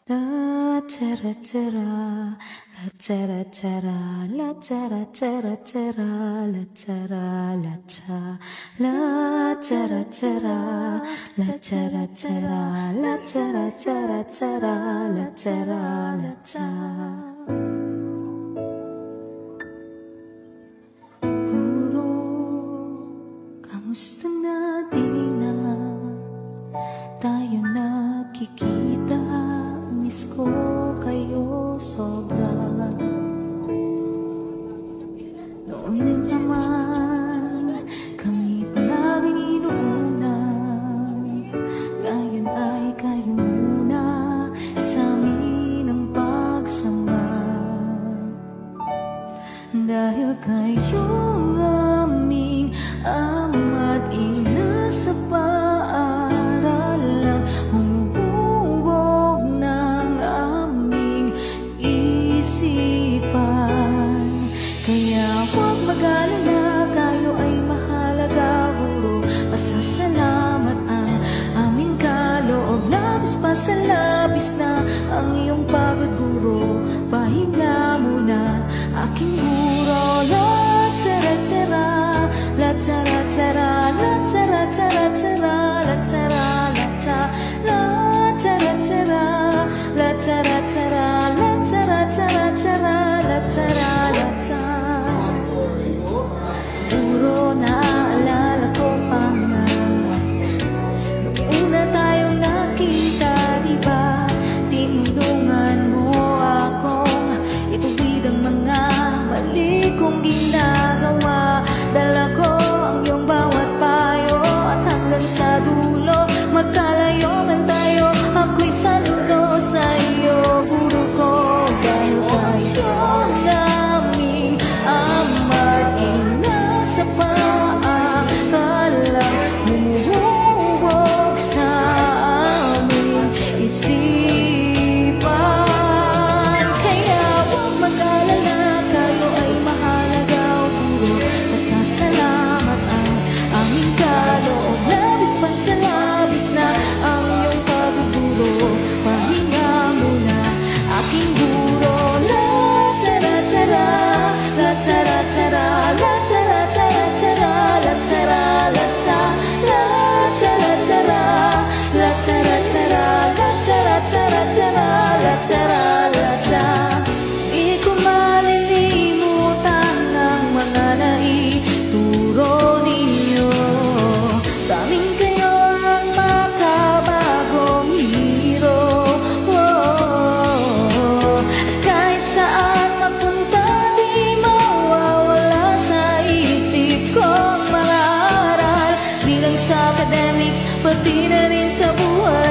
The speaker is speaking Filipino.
La tara tara, la tara tara, la tara tara tara, la tara la ta, la tara tara, la tara tara, la tara tara tara, la tara la ta. Puro kamusta na di na tayo nakikita. Miss ko kayo sobra. Noon naman kami palaging inuuna, ngayon ay kayo muna sa amin ang pagsama. Dahil kayong aming ama't ina sa paaralan, humuhubog ng aming isipan. Kaya huwag mag-alala, kayo ay mahalaga, guro. Pasasalamat ang aming kaloob, labis pa sa labis na ang iyong pagod, guro. Pahinga muna, aking guro. La tara tara, la tara tara, la tara tara tara, la tara la ta, la tara tara, la tara tara, la tara tara tara, la tara la ta. Puro naalala ko pa nga nung una tayong nakita, diba? Tinulungan mo akong ituwid ang mga mali kong ginagawa. Dala ko ang iyong bawat payo at hanggang sa dulo magkalayo man tayo, ako'y saludo sa iyo, guro ko. Dahil kayong aming ama't ina sa paaralan, humuhubog sa aming isipan. Kaya huwag mag-alala, kayo ay mahalaga, guro. Pasasalamat ang aming kaloob, labis pa sa labis na ang iyong pagtuturo. Pahinga muna, aking guro. La tara tara, la tara tara, la tara tara tara, la tara la ta, la tara tara, la tara tara, la tara tara tara, la tara la ta. Di ko malilimutan ang mga naituro ninyo. Sa amin kayo ang makabagong hero. At kahit saan mapunta, di mawawala sa isip kong mga aral, bilang sa academics, pati na rin sa buhay.